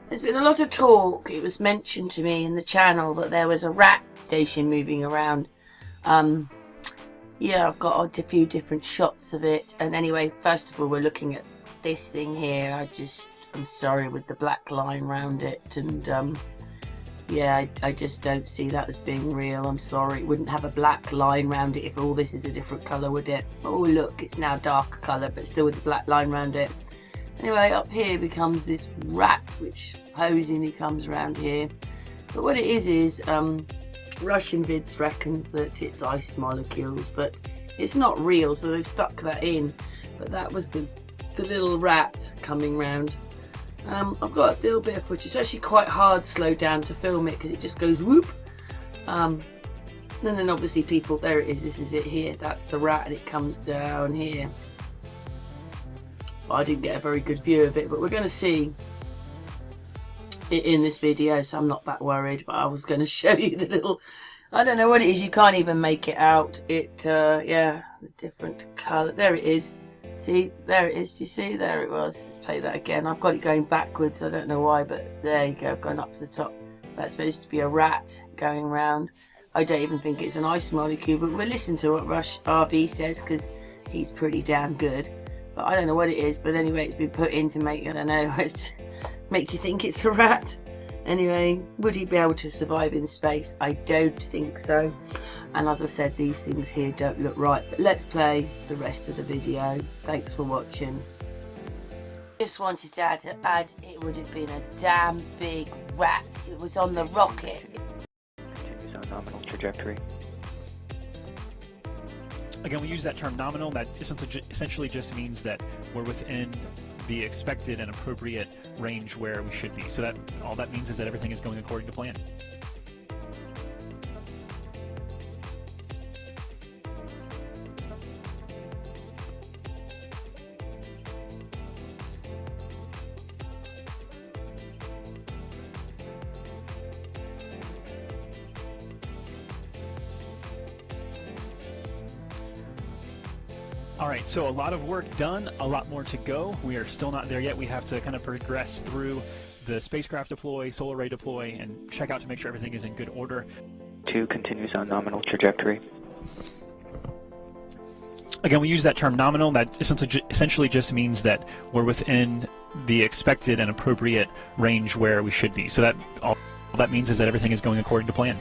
There's been a lot of talk. It was mentioned to me in the channel that there was a rat station moving around. Yeah, I've got a few different shots of it. And anyway, first of all, we're looking at this thing here. I'm sorry, with the black line around it. And yeah, I just don't see that as being real. I'm sorry. It wouldn't have a black line around it if all this is a different colour, would it? Oh, look, it's now darker colour, but still with the black line around it. Anyway, up here becomes this rat, which posingly comes around here. But what it is Russian vids reckons that it's ice molecules, but it's not real, so they've stuck that in. But that was the little rat coming round. I've got a little bit of footage. It's actually quite hard slowed down to film it because it just goes whoop. And then obviously people, there it is, this is it here. That's the rat and it comes down here. I didn't get a very good view of it, but we're going to see it in this video, so I'm not that worried. But I was going to show you the little, I don't know what it is, you can't even make it out. Yeah, the different colour, there it is. See, there it is, do you see? There it was. Let's play that again. I've got it going backwards, I don't know why, but there you go, I've gone up to the top. That's supposed to be a rat going round. I don't even think it's an ice molecule, but we'll listen to what Rush RV says, because he's pretty damn good. But I don't know what it is, but anyway, it's been put in to make, I don't know, make you think it's a rat. Anyway, would he be able to survive in space? I don't think so. And as I said, these things here don't look right. But let's play the rest of the video. Thanks for watching. Just wanted to add it would have been a damn big rat. It was on the rocket. Continues on nominal trajectory. Again, we use that term nominal. That essentially just means that we're within the expected and appropriate range where we should be. So that all that means is that everything is going according to plan. All right, so a lot of work done, a lot more to go. We are still not there yet. We have to kind of progress through the spacecraft deploy, solar array deploy, and check out to make sure everything is in good order. 2 continues on nominal trajectory. Again, we use that term nominal. That essentially just means that we're within the expected and appropriate range where we should be. So that all that means is that everything is going according to plan.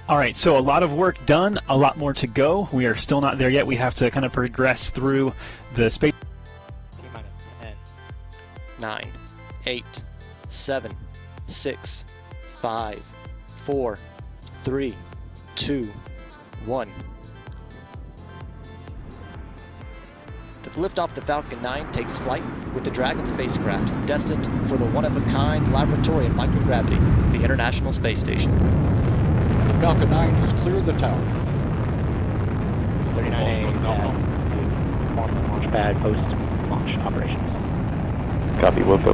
All right, so a lot of work done, a lot more to go. We are still not there yet. We have to kind of progress through the space. 9, 8, 7, 6, 5, 4, 3, 2, 1. The liftoff of the Falcon 9 takes flight with the Dragon spacecraft destined for the one-of-a-kind laboratory in microgravity, the International Space Station. The Falcon 9 has cleared the tower. 39A to form the launch pad post-launch operations. Copy, Wolfo.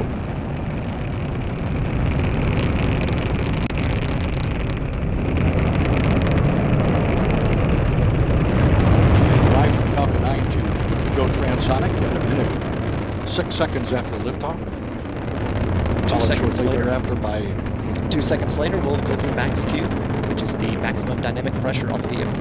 Arrive from Falcon 9 to go transonic at a minute 6 seconds after liftoff. 2 seconds later, thereafter by 2 seconds later, we'll go through max Q, which is the maximum dynamic pressure on the vehicle.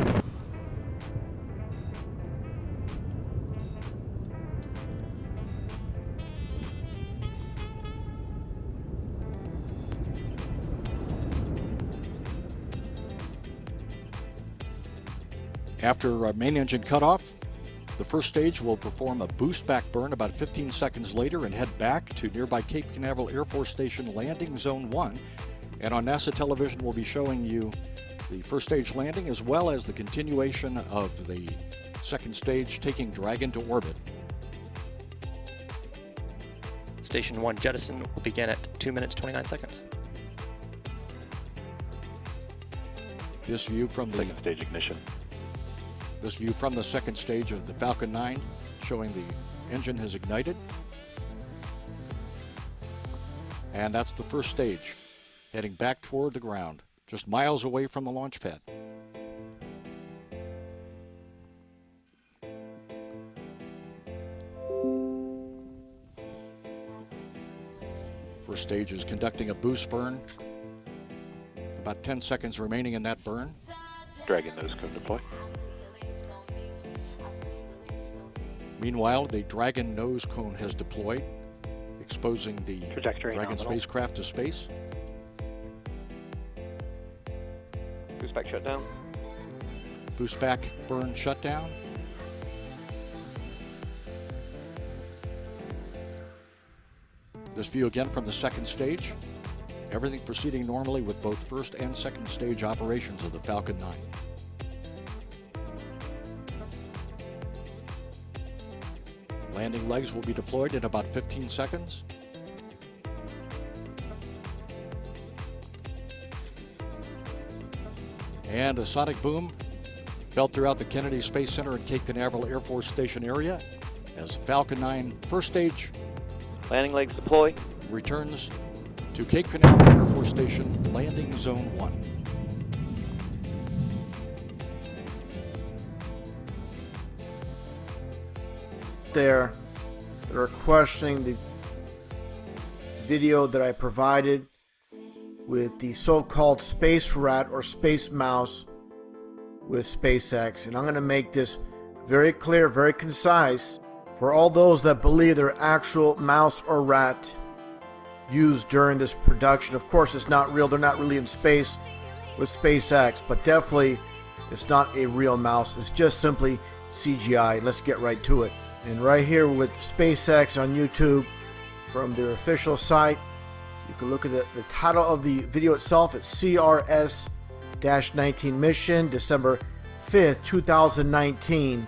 After main engine cutoff, the first stage will perform a boost back burn about 15 seconds later and head back to nearby Cape Canaveral Air Force Station Landing Zone 1. And on NASA television, we'll be showing you the first stage landing as well as the continuation of the second stage taking Dragon to orbit. Station 1 jettison will begin at 2 minutes 29 seconds. This view from the second stage ignition. This view from the second stage of the Falcon 9 showing the engine has ignited. And that's the first stage, heading back toward the ground, just miles away from the launch pad. First stage is conducting a boost burn. About 10 seconds remaining in that burn. Dragon nose cone deploy. Meanwhile, the Dragon nose cone has deployed, exposing the Trajectory Dragon nominal. spacecraft to space. Boost back shutdown. Boost back burn shutdown. This view again from the second stage. Everything proceeding normally with both first and second stage operations of the Falcon 9. Landing legs will be deployed in about 15 seconds. And a sonic boom felt throughout the Kennedy Space Center and Cape Canaveral Air Force Station area as Falcon 9 first stage Landing legs deploy. returns to Cape Canaveral Air Force Station, landing zone 1. There that are questioning the video that I provided with the so-called space rat or space mouse with SpaceX, and I'm going to make this very clear, very concise for all those that believe they're actual mouse or rat used during this production. Of course, it's not real. They're not really in space with SpaceX, but definitely it's not a real mouse. It's just simply CGI. Let's get right to it. And right here with SpaceX on YouTube from their official site, you can look at the title of the video itself. It's CRS-19 mission, December 5th, 2019.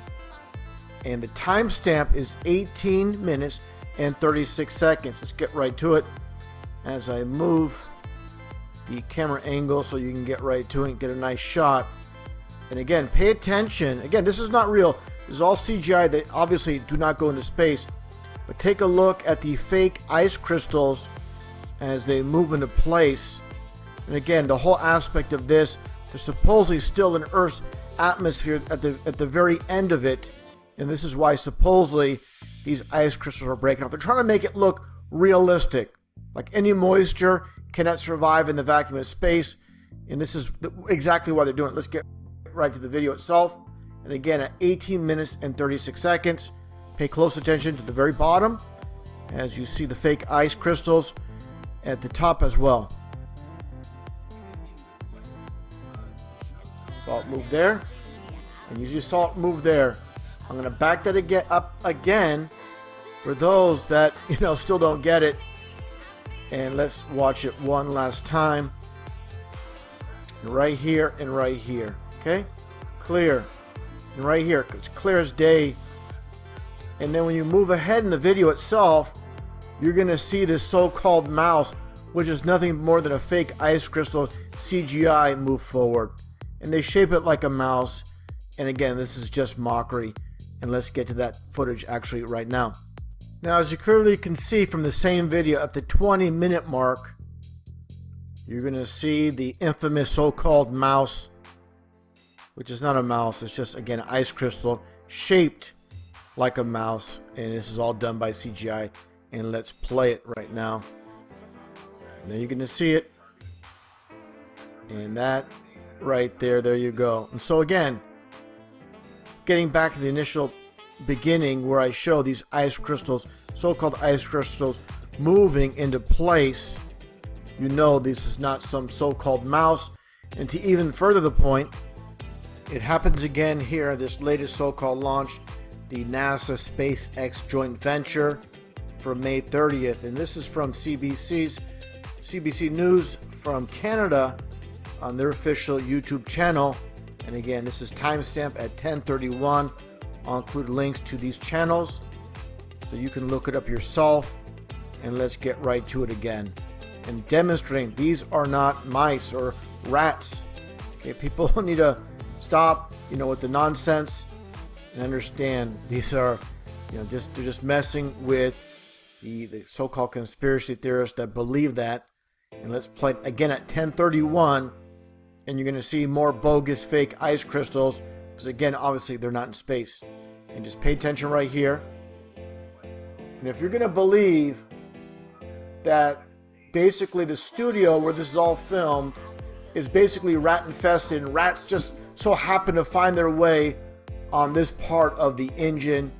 And the timestamp is 18 minutes and 36 seconds. Let's get right to it as I move the camera angle so you can get right to it and get a nice shot. And again, pay attention. Again, this is not real. This is all CGI. They obviously do not go into space. But take a look at the fake ice crystals as they move into place. And again, the whole aspect of this, they're supposedly still in Earth's atmosphere at the very end of it. And this is why supposedly these ice crystals are breaking off. They're trying to make it look realistic. Like any moisture cannot survive in the vacuum of space. And this is exactly why they're doing it. Let's get right to the video itself. And again, at 18 minutes and 36 seconds, pay close attention to the very bottom as you see the fake ice crystals at the top as well. Saw it move there, and you just saw it move there. I'm going to back that up again for those that still don't get it. And let's watch it one last time. Right here and right here. Okay? Clear. And right here, it's clear as day. And then when you move ahead in the video itself, you're going to see this so-called mouse, which is nothing more than a fake ice crystal CGI, move forward. And they shape it like a mouse. And again, this is just mockery. And let's get to that footage actually right now. Now, as you clearly can see from the same video, at the 20-minute mark, you're going to see the infamous so-called mouse, which is not a mouse. It's just, again, an ice crystal shaped like a mouse. And this is all done by CGI. And let's play it right now. And there you're going to see it. And that right there you go. And so again, getting back to the initial beginning where I show these ice crystals, so-called ice crystals, moving into place, you know this is not some so-called mouse. And to even further the point, it happens again here, this latest so-called launch, the NASA SpaceX joint venture from May 30th. And this is from CBC News from Canada on their official YouTube channel. And again, this is timestamp at 10:31. I'll include links to these channels so you can look it up yourself and let's get right to it again and demonstrating these are not mice or rats. Okay, people need to stop, with the nonsense and understand these are, they're just messing with the so-called conspiracy theorists that believe that. And let's play it again at 10:31, and you're going to see more bogus fake ice crystals, because again, obviously they're not in space. And just pay attention right here. And if you're going to believe that basically the studio where this is all filmed is basically rat infested, and rats just so happen to find their way on this part of the engine,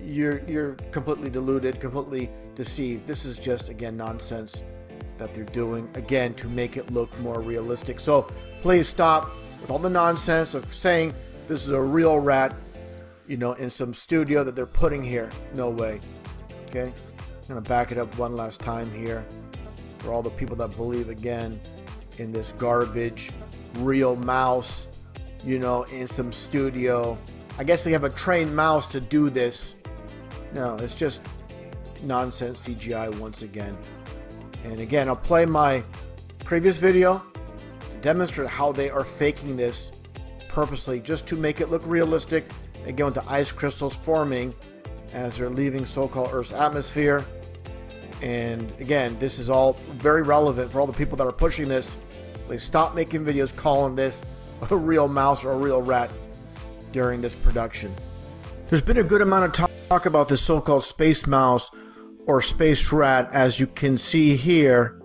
you're completely deluded, completely deceived. This is just, again, nonsense that they're doing, again, to make it look more realistic. So please stop with all the nonsense of saying this is a real rat, in some studio that they're putting here. No way. Okay, I'm gonna back it up one last time here for all the people that believe, again, in this garbage real mouse, in some studio. I guess they have a trained mouse to do this. No, it's just nonsense CGI once again. And again, I'll play my previous video to demonstrate how they are faking this purposely, just to make it look realistic. Again, with the ice crystals forming as they're leaving so-called Earth's atmosphere. And again, this is all very relevant for all the people that are pushing this. Please stop making videos calling this a real mouse or a real rat during this production. There's been a good amount of talk about this so-called space mouse or space rat, as you can see here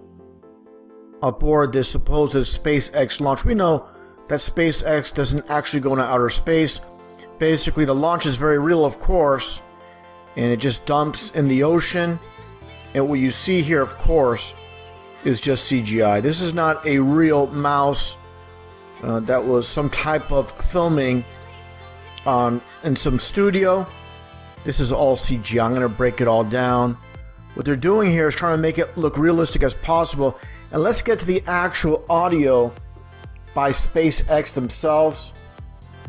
aboard this supposed SpaceX launch. We know that SpaceX doesn't actually go into outer space. Basically, the launch is very real, of course, and it just dumps in the ocean. And what you see here, of course, is just CGI. This is not a real mouse. That was some type of filming in some studio. This is all CGI. I'm going to break it all down. What they're doing here is trying to make it look realistic as possible. And let's get to the actual audio by SpaceX themselves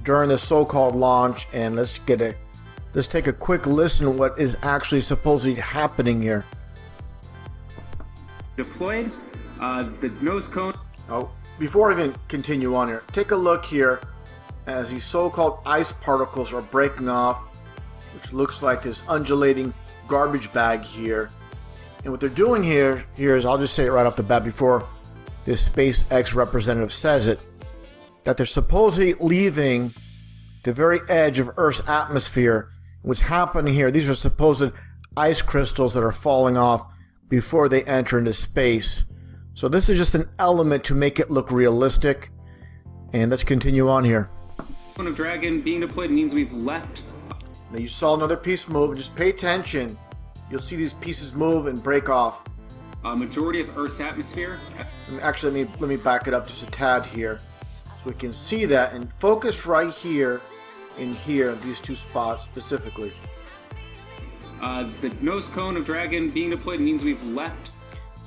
during the so-called launch, and let's take a quick listen to what is actually supposedly happening here. Deployed, the nose cone. Oh, before I even continue on here, take a look here as these so-called ice particles are breaking off, which looks like this undulating garbage bag here. And what they're doing here is, I'll just say it right off the bat before this SpaceX representative says it, that they're supposedly leaving the very edge of Earth's atmosphere. What's happening here, these are supposed ice crystals that are falling off before they enter into space. So this is just an element to make it look realistic. And let's continue on here. Of Dragon being deployed means we've left. Now you saw another piece move. Just pay attention. You'll see these pieces move and break off. A majority of Earth's atmosphere. Actually, let me back it up just a tad here, so we can see that, and focus right here in here, these two spots specifically. The nose cone of Dragon being deployed means we've left.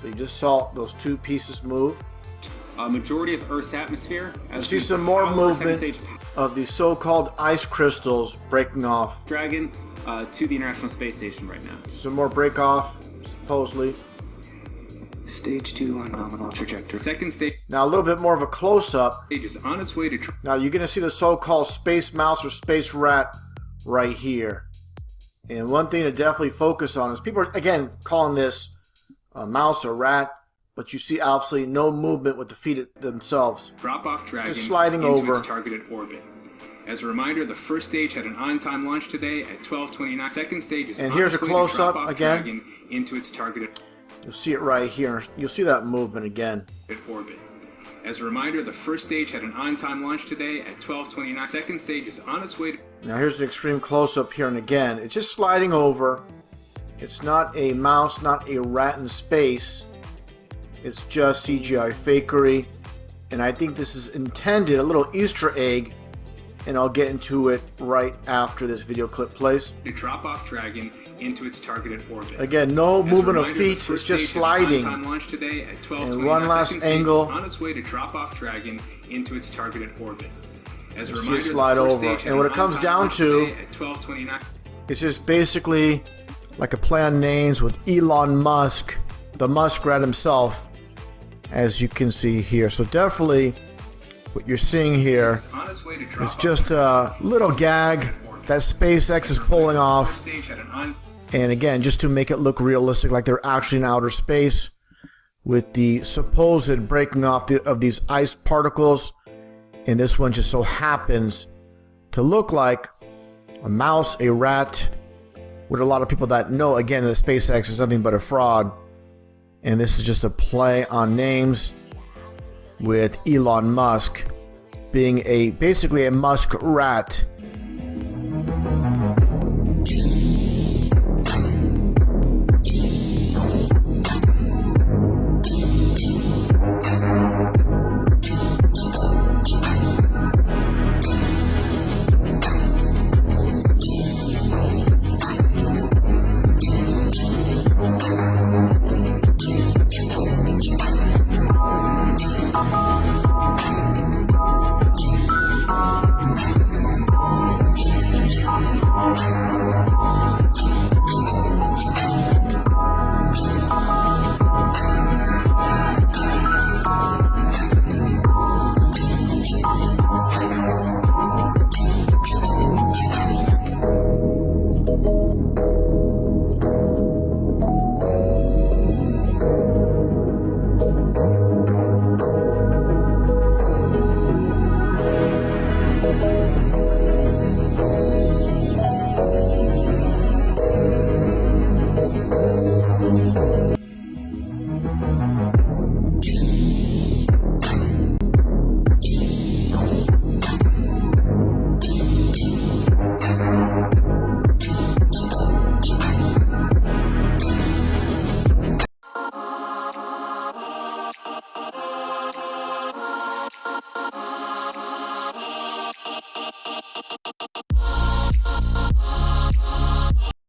So you just saw those two pieces move. A majority of Earth's atmosphere. You see some more movement of these so-called ice crystals breaking off. Dragon to the International Space Station right now. Some more break off, supposedly. Stage 2 on nominal trajectory. Second stage. Now a little bit more of a close-up. Is on its way to. Now you're going to see the so-called space mouse or space rat right here. And one thing to definitely focus on is people are, again, calling this a mouse or rat, but you see absolutely no movement with the feet themselves. Drop off Dragon just sliding into over. Its targeted orbit. As a reminder, the first stage had an on-time launch today at 12:29. Second stage is and here's a close-up again. Dragon into its targeted. You'll see it right here. You'll see that movement again. Orbit. As a reminder, the first stage had an on-time launch today at 12:29. Second stage is on its way to. Now here's an extreme close-up here, and again, it's just sliding over. It's not a mouse, not a rat in space. It's just CGI fakery. And I think this is intended, a little Easter egg, and I'll get into it right after this video clip plays. To drop off Dragon into its targeted orbit. Again, no movement of feet, it's just sliding. Launch today at 12:29. And one last angle. On its way to drop off Dragon into its targeted orbit. As a you reminder, see it slide over. And what it comes down to, it's just basically like a play on names with Elon Musk, the muskrat himself, as you can see here. So definitely what you're seeing here is just a little gag that SpaceX is pulling off. And again, just to make it look realistic, like they're actually in outer space, with the supposed breaking off of these ice particles. And this one just so happens to look like a mouse, a rat, with a lot of people that know, again, that SpaceX is nothing but a fraud. And this is just a play on names, with Elon Musk being basically a musk rat.